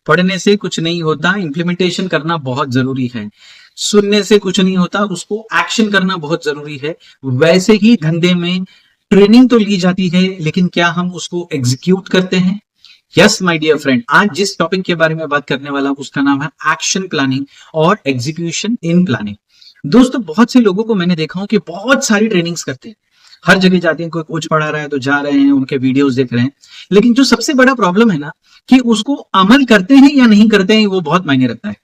पढ़ने से कुछ नहीं होता, इंप्लीमेंटेशन करना बहुत जरूरी है। सुनने से कुछ नहीं होता, उसको एक्शन करना बहुत जरूरी है। वैसे ही धंधे में ट्रेनिंग तो ली जाती है, लेकिन क्या हम उसको एग्जीक्यूट करते हैं? यस माय डियर फ्रेंड, आज जिस टॉपिक के बारे में बात करने वाला हूं उसका नाम है एक्शन प्लानिंग और एग्जीक्यूशन इन प्लानिंग। दोस्तों, बहुत से लोगों को मैंने देखा हूं कि बहुत सारी ट्रेनिंग्स करते हैं, हर जगह जाते हैं, कोई कोच पढ़ा रहा है तो जा रहे हैं, उनके वीडियोस देख रहे हैं, लेकिन जो सबसे बड़ा प्रॉब्लम है ना कि उसको अमल करते हैं या नहीं करते हैं, वो बहुत मायने रखता है।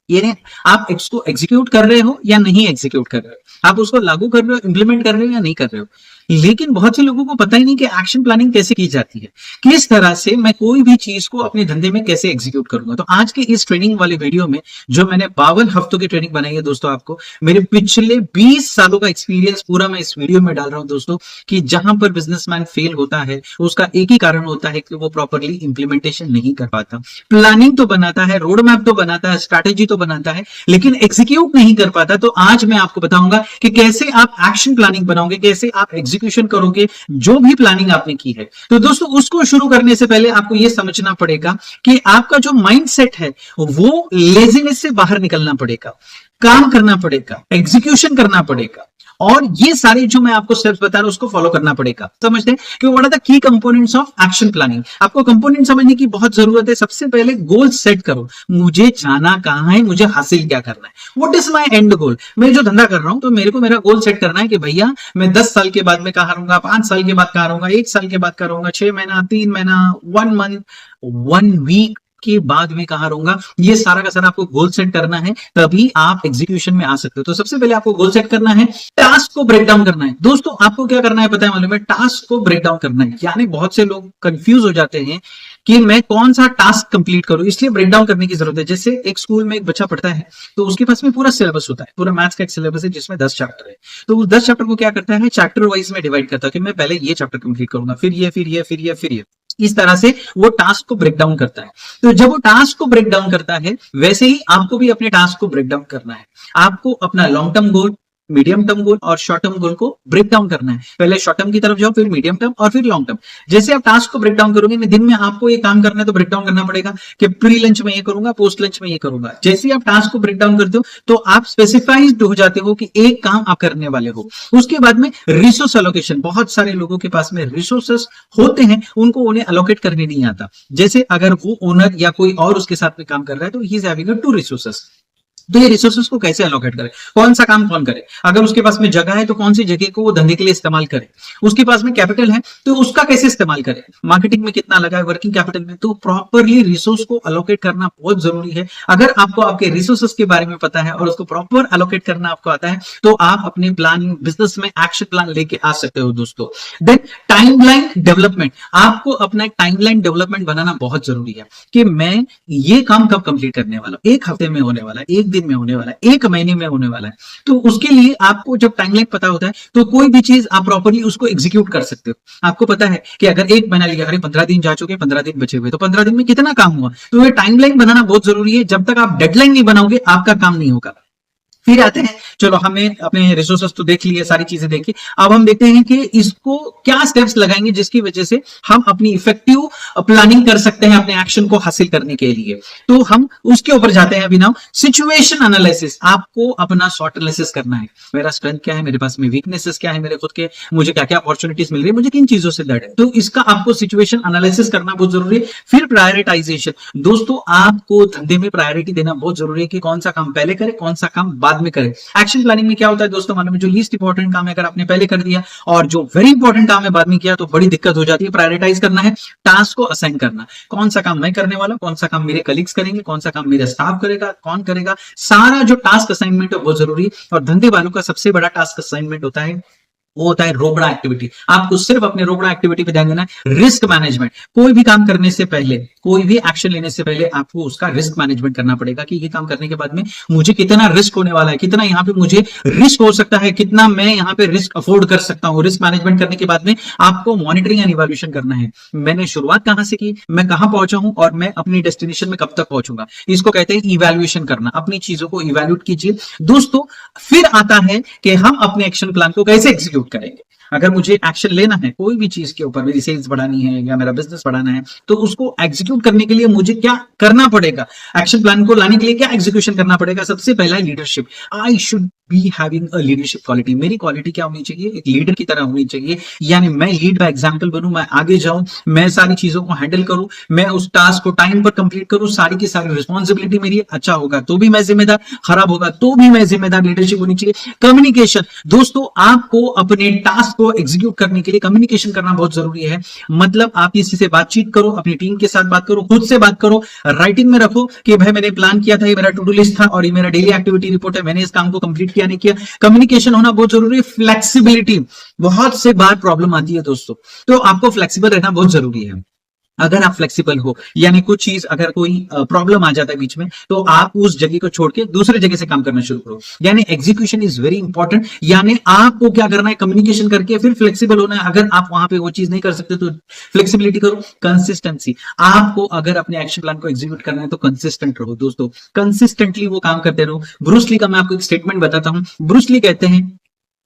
ये आप इसको एग्जीक्यूट कर रहे हो या नहीं एग्जीक्यूट कर रहे हो, आप उसको लागू कर रहे हो, इंप्लीमेंट कर रहे हो या नहीं कर रहे हो। लेकिन बहुत से लोगों को पता ही नहीं कि एक्शन प्लानिंग कैसे की जाती है, किस तरह से मैं कोई भी चीज को अपने धंधे में कैसे एग्जीक्यूट करूंगा। तो आज के इस ट्रेनिंग वाले वीडियो में जो मैंने 52 हफ्तों की ट्रेनिंग बनाई है दोस्तों, आपको मेरे पिछले 20 सालों का एक्सपीरियंस पूरा मैं इस वीडियो में डाल रहा हूं दोस्तों, कि जहां पर बिजनेसमैन फेल होता है उसका एक ही कारण होता है कि वो प्रॉपरली इंप्लीमेंटेशन नहीं कर पाता। प्लानिंग तो बनाता है, रोड मैप तो बनाता है, स्ट्रैटेजी तो बनाता है, लेकिन एग्जीक्यूट नहीं कर पाता। तो आज मैं आपको बताऊंगा कि कैसे आप एक्शन प्लानिंग बनाओगे, कैसे आप एग्जीक्यूशन करोगे जो भी प्लानिंग आपने की है। तो दोस्तों, उसको शुरू करने से पहले आपको यह समझना पड़ेगा कि आपका जो माइंडसेट है वो लेजीनेस से बाहर निकलना पड़ेगा, काम करना पड़ेगा, एग्जीक्यूशन करना पड़ेगा, और ये सारे जो मैं आपको स्टेप्स बता रहा हूं उसको फॉलो करना पड़ेगा। समझते हैं कि what are the key components of action planning. आपको कंपोनेंट समझने की बहुत जरूरत है। सबसे पहले गोल सेट करो, मुझे जाना कहां है, मुझे हासिल क्या करना है, व्हाट इज माय एंड गोल। मैं जो धंधा कर रहा हूं तो मेरे को मेरा गोल सेट करना है कि भैया मैं 10 साल के बाद में कहां रहूंगा, 5 साल के बाद कहां रहूंगा, 1 साल के बाद कहां रहूंगा, 6 महीना, 3 महीना, 1 मंथ, 1 वीक के बाद में कहां रहूंगा। ये सारा का सारा आपको गोल सेट करना है, तभी आप एग्जीक्यूशन में आ सकते हो। तो सबसे पहले आपको गोल सेट करना है, टास्क को ब्रेक डाउन करना है। दोस्तों, आपको क्या करना है पता है, मालूम है? टास्क को ब्रेक डाउन करना है। यानी बहुत से लोग कंफ्यूज हो जाते हैं कि मैं कौन सा टास्क कंप्लीट करूं, इसलिए ब्रेक डाउन करने की जरूरत है। जैसे एक स्कूल में एक बच्चा पढ़ता है तो उसके पास में पूरा सिलेबस होता है, पूरा मैथ्स का एक सिलेबस है जिसमें 10 चैप्टर है। तो उस 10 चैप्टर को क्या करता है, चैप्टर वाइज में डिवाइड करता है कि मैं पहले ये चैप्टर कंप्लीट करूंगा, फिर ये, फिर ये, फिर ये, फिर ये। इस तरह से वो टास्क को ब्रेक डाउन करता है। तो जब वो टास्क को ब्रेक डाउन करता है, वैसे ही आपको भी अपने टास्क को ब्रेक डाउन करना है। आपको अपना long term goal, medium term goal और शॉर्ट टर्म गोल को ब्रेक डाउन करना है। पहले शॉर्ट टर्म की तरफ जाओ, फिर मीडियम टर्म और फिर लॉन्ग टर्म। जैसे आप टास्क को ब्रेक डाउन करोगे, दिन में आपको ये काम करना है तो ब्रेक डाउन करना पड़ेगा कि प्री लंच में ये करूंगा, पोस्ट लंच में ये करूंगा। जैसे आप टास्क को ब्रेक डाउन करते हो तो आप स्पेसिफाइड हो जाते हो कि एक काम आप करने वाले हो। उसके बाद में रिसोर्स एलोकेशन, बहुत सारे लोगों के पास में रिसोर्सेस होते हैं, उन्हें अलोकेट करने नहीं आता। जैसे अगर वो ओनर या कोई और उसके साथ में काम कर रहा है तो ही इज हैविंग 2 रिसोर्सेस। तो ये रिसोर्सेस को कैसे अलोकेट करे, कौन सा काम कौन करे, अगर उसके पास में जगह है तो कौन सी जगह को वो धंधे के लिए इस्तेमाल करे, उसके पास में कैपिटल है तो उसका कैसे इस्तेमाल करे, मार्केटिंग में कितना लगा है, वर्किंग कैपिटल में। तो प्रॉपरली रिसोर्स को अलोकेट करना बहुत जरूरी है। अगर आपको आपके रिसोर्सेस के बारे में पता है और उसको प्रॉपर अलोकेट करना आपको आता है तो आप अपने प्लान, बिजनेस में एक्शन प्लान लेके आ सकते हो दोस्तों। देन टाइमलाइन डेवलपमेंट, आपको अपना एक टाइमलाइन डेवलपमेंट बनाना बहुत जरूरी है कि मैं ये काम कब कंप्लीट करने वाला हूं, 1 हफ्ते में होने वाला है, 1 दिन में होने वाला है, 1 महीने में होने वाला है। तो उसके लिए आपको जब टाइमलाइन पता होता है तो कोई भी चीज आप प्रॉपर्ली उसको एग्जीक्यूट कर सकते हो। आपको पता है कि अगर 1 महीना लिया, अरे 15 दिन जा चुके, 15 दिन बचे हुए, तो 15 दिन में कितना काम हुआ। तो ये टाइमलाइन बनाना बहुत जरूरी है। जब तक आप डेडलाइन नहीं बनाओगे आपका काम नहीं होगा। फिर आते हैं, चलो हमने अपने रिसोर्सेस तो देख लिए, सारी चीजें देखी, अब हम देखते हैं कि इसको क्या स्टेप्स लगाएंगे जिसकी वजह से हम अपनी इफेक्टिव प्लानिंग कर सकते हैं अपने एक्शन को हासिल करने के लिए। तो हम उसके ऊपर जाते हैं अभी नाउ, सिचुएशन एनालिसिस। आपको अपना शॉर्ट एनालिसिस करना है, मेरा स्ट्रेंथ क्या है, मेरे पास में वीकनेसेस क्या है, मेरे खुद के, मुझे क्या क्या अपॉर्चुनिटीज मिल रही है, मुझे किन चीजों से डर है। तो इसका आपको सिचुएशन एनालिसिस करना बहुत जरूरी है। फिर प्रायोरिटाइजेशन। दोस्तों, आपको धंधे में प्रायोरिटी देना बहुत जरूरी है कि कौन सा काम पहले करे, कौन सा काम बाद में करें। एक्शन प्लानिंग में क्या होता है दोस्तों, मालूम है, जो लीस्ट इंपॉर्टेंट काम है अगर आपने पहले कर दिया और जो वेरी इंपॉर्टेंट काम है बाद में किया तो बड़ी दिक्कत हो जाती है। प्रायोरिटाइज करना है, टास्क को असाइन करना, कौन सा काम मैं करने वाला, कौन सा काम मेरे कलीग्स करेंगे, कौन सा काम मेरा स्टाफ करेगा, कौन करेगा। सारा जो टास्क असाइनमेंट है बहुत जरूरी है। और धंधे वालों का सबसे बड़ा टास्क असाइनमेंट होता है, वो होता है रोबड़ा एक्टिविटी। आपको सिर्फ अपने रोबड़ा एक्टिविटी पे ध्यान देना है। रिस्क मैनेजमेंट, कोई भी काम करने से पहले, कोई भी एक्शन लेने से पहले आपको उसका रिस्क मैनेजमेंट करना पड़ेगा कि ये काम करने के बाद में मुझे कितना रिस्क होने वाला है, कितना यहाँ पे मुझे रिस्क हो सकता है, कितना मैं यहाँ पे रिस्क अफोर्ड कर सकता हूँ। रिस्क मैनेजमेंट करने के बाद में आपको मॉनिटरिंग एंड इवैल्यूएशन करना है। मैंने शुरुआत कहां से की, मैं कहां पहुंचा हूं और मैं अपनी डेस्टिनेशन में कब तक पहुंचूंगा, इसको कहते हैं इवैल्यूएशन करना। अपनी चीजों को इवैल्यूएट कीजिए दोस्तों। फिर आता है कि हम अपने एक्शन प्लान को कैसे एग्जीक्यूट करेंगे। अगर मुझे एक्शन लेना है कोई भी चीज के ऊपर, मेरी सेल्स बढ़ानी है या मेरा बिजनेस बढ़ाना है, तो उसको एग्जीक्यूट करने के लिए मुझे क्या करना पड़ेगा, एक्शन प्लान को लाने के लिए क्या एग्जीक्यूशन करना पड़ेगा? सबसे पहला leadership. I should be having a leadership quality. मेरी क्वालिटी क्या होनी चाहिए? एक लीडर की तरह होनी चाहिए, यानी मैं लीड बाय एग्जांपल बनूं, मैं आगे जाऊं, मैं सारी चीजों को हैंडल करूं, मैं उस टास्क को टाइम पर कंप्लीट करूं, सारी की सारी रिस्पॉन्सिबिलिटी मेरी। अच्छा होगा तो भी मैं जिम्मेदार, खराब होगा तो भी मैं जिम्मेदार। लीडरशिप होनी चाहिए। कम्युनिकेशन, दोस्तों आपको अपने टास्क को एग्जीक्यूट करने के लिए कम्युनिकेशन करना बहुत जरूरी है। मतलब आप किसी से बातचीत करो, अपनी टीम के साथ बात करो, खुद से बात करो, राइटिंग में रखो कि भाई मैंने प्लान किया था, ये मेरा टू डू लिस्ट था और ये मेरा डेली एक्टिविटी रिपोर्ट है, मैंने इस काम को कंप्लीट किया नहीं किया। कम्युनिकेशन होना बहुत जरूरी है। फ्लेक्सिबिलिटी, बहुत से बार प्रॉब्लम आती है दोस्तों, तो आपको फ्लेक्सिबल रहना बहुत जरूरी है। अगर आप फ्लेक्सिबल हो, यानी कुछ चीज अगर कोई प्रॉब्लम आ जाता है बीच में, तो आप उस जगह को छोड़ के दूसरे जगह से काम करना शुरू करो। यानी एग्जीक्यूशन इज वेरी इंपॉर्टेंट। यानी आपको क्या करना है? कम्युनिकेशन करके फिर फ्लेक्सिबल होना है। अगर आप वहां पे वो चीज नहीं कर सकते तो फ्लेक्सिबिलिटी करो। कंसिस्टेंसी, आपको अगर अपने एक्शन प्लान को एग्जीक्यूट करना है तो कंसिस्टेंट रहो दोस्तों, कंसिस्टेंटली वो काम करते रहो। ब्रूस ली का मैं आपको एक स्टेटमेंट बताता हूं। ब्रूस ली कहते हैं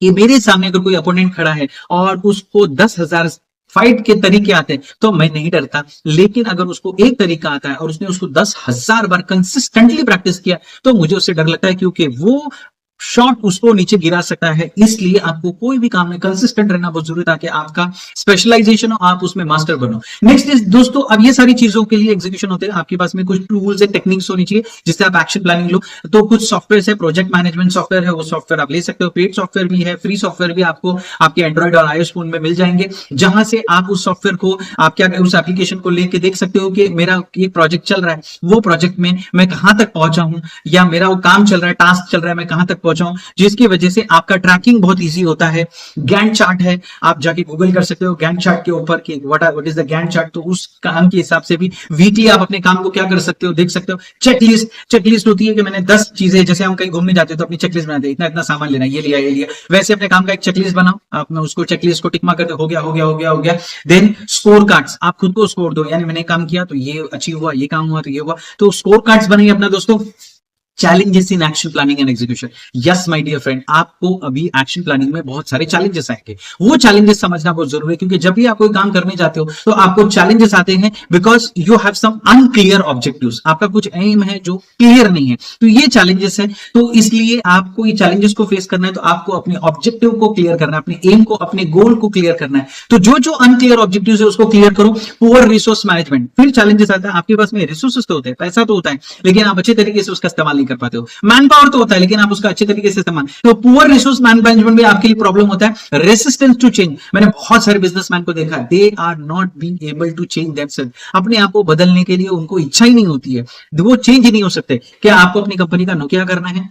कि मेरे सामने अगर कोई अपोनेंट खड़ा है और उसको 10,000 फाइट के तरीके आते हैं तो मैं नहीं डरता, लेकिन अगर उसको एक तरीका आता है और उसने उसको 10,000 बार कंसिस्टेंटली प्रैक्टिस किया तो मुझे उससे डर लगता है, क्योंकि वो शॉट उसको नीचे गिरा सकता है। इसलिए आपको कोई भी काम में कंसिस्टेंट रहना बहुत जरूरी है ताकि आपका स्पेशलाइजेशन हो, आप उसमें मास्टर बनो। नेक्स्ट इज दोस्तों, अब ये सारी चीजों के लिए एग्जीक्यूशन होते हैं, आपके पास में कुछ टूल्स एंड टेक्निक्स होनी चाहिए जिससे आप एक्शन प्लानिंग लो। तो कुछ सॉफ्टवेयर है, प्रोजेक्ट मैनेजमेंट सॉफ्टवेयर है, वो सॉफ्टवेयर आप ले सकते हो। पेड सॉफ्टवेयर भी है, फ्री सॉफ्टवेयर भी आपको आपके एंड्रॉइड और आईओएस फोन में मिल जाएंगे, जहां से आप उस सॉफ्टवेयर को, आप क्या उस एप्लीकेशन को लेके देख सकते हो कि मेरा एक प्रोजेक्ट चल रहा है, वो प्रोजेक्ट में मैं कहां तक पहुंचा हूं, या मेरा वो काम चल रहा है, टास्क चल रहा है, मैं कहां तक पहुंचा हूं, जिसकी वजह से आपका ट्रैकिंग बहुत इजी होता है। गैंट चार्ट है, आप जाके गूगल कर सकते हो गैंट चार्ट के ऊपर कि what is the Gantt chart, तो उस काम के हिसाब से भी वीकली आप अपने काम को क्या कर सकते हो, देख सकते हो। चेकलिस्ट होती है कि मैंने 10 चीजें, जैसे हम कहीं घूमने जाते हैं तो अपनी चेकलिस्ट बनाते हैं, इतना इतना सामान लेना, ये लिया ये लिया, वैसे अपने काम का एक चेकलिस्ट बनाओ। आप उसको चेकलिस्ट को टिक मार करते हो गया हो गया हो गया हो गया। देन स्कोर कार्ड्स, आप खुद को स्कोर दो, यानी मैंने काम किया तो ये अचीव हुआ, ये काम हुआ तो ये हुआ, तो स्कोर कार्ड्स बनाइए अपना दोस्तों। Challenges in action planning and execution, yes my dear friend, आपको अभी एक्शन प्लानिंग में बहुत सारे चैलेंजेस आएंगे। वो चैलेंजेस समझना बहुत जरूरी है, क्योंकि जब भी आप कोई काम करने जाते हो तो आपको चैलेंजेस आते हैं, because you have some unclear objectives, आपका कुछ एम है जो क्लियर नहीं है, तो ये चैलेंजेस है। तो इसलिए आपको ये चैलेंजेस को फेस करना है, तो आपको अपने ऑब्जेक्टिव को क्लियर करना है, अपने एम को, अपने गोल को क्लियर करना है। तो जो जो अनक्लियर ऑब्जेक्टिव है उसको क्लियर करो। पुअर रिसोर्स मैनेजमेंट, फिर चैलेंजेस आता है, आपके पास में रिसोर्सेस तो होते हैं, पैसा तो होता है, लेकिन आप अच्छे तरीके से उसका इस्तेमाल नहीं कर पाते हो। मैन पावर तो होता है, लेकिन आप उसका अच्छे तरीके से इस्तेमाल, तो पुअर रिसोर्स मैनेजमेंट भी आपके लिए प्रॉब्लम होता है। रेसिस्टेंस टू चेंज, मैंने बहुत सारे बिजनेसमैन को देखा, they are not being able to change themselves, अपने आप को बदलने के लिए उनको इच्छा ही नहीं होती है, वो चेंज ही नहीं हो सकते। क्या आपको अपनी कंपनी का नोकिया करना है?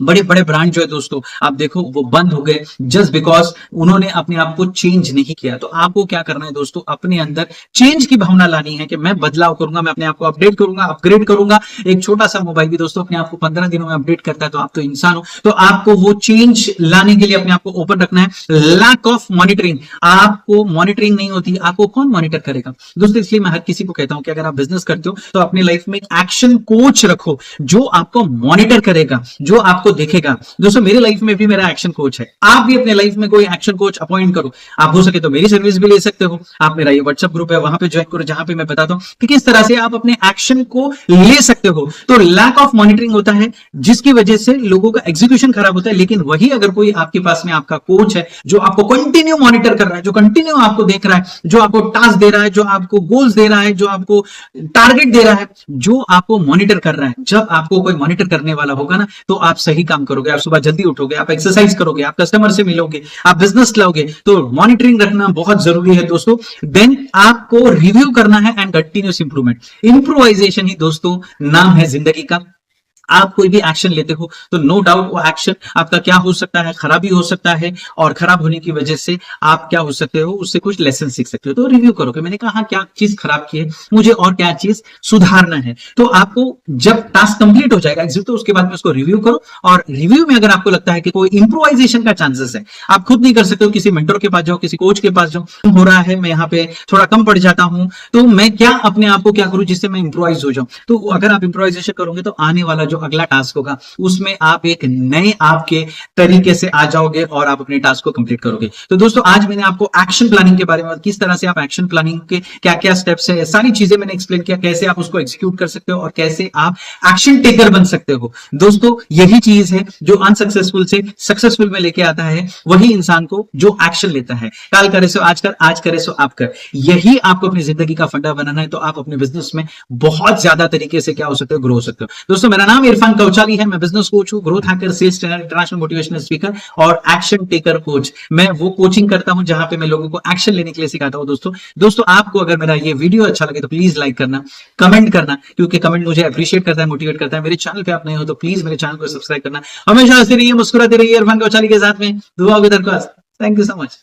बड़े बड़े ब्रांड जो है दोस्तों, आप देखो वो बंद हो गए जस्ट बिकॉज उन्होंने अपने आप को चेंज नहीं किया। तो आपको क्या करना है दोस्तों, अपने अंदर चेंज की भावना लानी है कि मैं बदलाव करूंगा, मैं अपने आप को अपडेट करूंगा, अपग्रेड करूंगा। एक छोटा सा मोबाइल भी दोस्तों अपने आप को 15 दिनों में अपडेट करता है, तो आप तो इंसान हो, तो आपको वो चेंज लाने के लिए अपने आप को ओपन रखना है। लैक ऑफ मॉनिटरिंग, आपको मॉनिटरिंग नहीं होती, आपको कौन मॉनिटर करेगा दोस्तों? इसलिए मैं हर किसी को कहता हूं कि अगर आप बिजनेस करते हो तो अपनी लाइफ में एक एक्शन कोच रखो, जो आपको मॉनिटर करेगा, जो आपको देखेगा। दोस्तों मेरे लाइफ में भी मेरा एक्शन कोच है, आप भी अपने लाइफ में कोई एक्शन कोच अपॉइंट करो। आप हो सके तो मेरी सर्विस भी ले सकते हो, आप मेरा ये व्हाट्सएप ग्रुप है वहां पे ज्वाइन करो, जहां पे मैं बताता हूं कि किस तरह से आप अपने एक्शन को ले सकते हो। तो लैक ऑफ मॉनिटरिंग होता है, जिसकी वजह से लोगों का एग्जीक्यूशन खराब होता है। लेकिन वही अगर कोई आपके पास में आपका कोच है जो आपको कंटिन्यू मॉनिटर कर रहा है, जो कंटिन्यू आपको देख रहा है, जो आपको टास्क दे रहा है, जो आपको गोल्स दे रहा है, जो आपको टारगेट दे रहा है, जो आपको मॉनिटर कर रहा है, जब आपको कोई मॉनिटर करने वाला होगा ना, तो आप सही काम करोगे, आप सुबह जल्दी उठोगे, आप एक्सरसाइज करोगे, आप कस्टमर से मिलोगे, आप बिजनेस लाओगे। तो मॉनिटरिंग रखना बहुत जरूरी है दोस्तों। देन आपको रिव्यू करना है एंड कंटिन्यूस इंप्रूवमेंट। इंप्रूवाइजेशन ही दोस्तों नाम है जिंदगी का। आप कोई भी एक्शन लेते हो तो नो डाउट वो एक्शन आपका क्या हो सकता है, खराबी हो सकता है, और खराब होने की वजह से आप क्या हो सकते हो, उससे कुछ लेसन सीख सकते हो। तो रिव्यू करो कि मैंने कहा क्या चीज खराब की है, मुझे और क्या चीज सुधारना है। तो आपको जब टास्क कंप्लीट हो जाएगा एग्जीक्यूट, तो उसके बाद में उसको रिव्यू करो, और रिव्यू में अगर आपको लगता है कि कोई इंप्रूवाइजेशन का चांसेस है, आप खुद नहीं कर सकते हो, किसी मेंटर के पास जाओ, किसी कोच के पास जाओ, हो रहा है मैं यहाँ पे थोड़ा कम पड़ जाता हूं, तो मैं क्या अपने आप को क्या करूं जिससे मैं इंप्रूवाइज हो जाऊं। तो अगर आप इंप्रूवाइजेशन करोगे तो आने वाला जो अगला टास्क होगा उसमें आप एक नए आपके तरीके से आ जाओगे और आप अपने टास्क को कंप्लीट करोगे। तो दोस्तों आज मैंने आपको एक्शन प्लानिंग के बारे में, किस तरह से आप एक्शन प्लानिंग के क्या क्या स्टेप्स है, सारी चीजें मैंने एक्सप्लेन किया, कैसे आप उसको एग्जीक्यूट कर सकते हो और कैसे आप एक्शन टेकर बन सकते हो। दोस्तों यही चीज है जो अनसक्सेसफुल से सक्सेसफुल में लेके आता है, वही इंसान को जो एक्शन लेता है। कल करे सो आज कर, आज करे सो आप कर, यही आपको अपनी जिंदगी का फंडा बनाना है, तो आप अपने बिजनेस में बहुत ज्यादा तरीके से क्या हो सकते हो, ग्रो हो सकते हो। दोस्तों मेरा नाम इरफान कौचाली है, मैं बिजनेस कोच हूं, growth hacker, sales trainer, international motivational speaker और एक्शन टेकर कोच। मैं वो कोचिंग करता हूं जहां पे मैं लोगों को एक्शन लेने के लिए सिखाता हूं। दोस्तों आपको अगर मेरा ये वीडियो अच्छा लगे तो प्लीज लाइक करना, कमेंट करना, क्योंकि कमेंट मुझे अप्रिशिएट करता है, मोटिवेट करता है। मेरे चैनल पे आप नए हो तो प्लीज मेरे चैनल को सब्सक्राइब करना। हमेशा हंसते रहिए, मुस्कुराते रहिए, इरफान कौचाली के साथ में दुआ की दरख्वास्त। Thank you so much.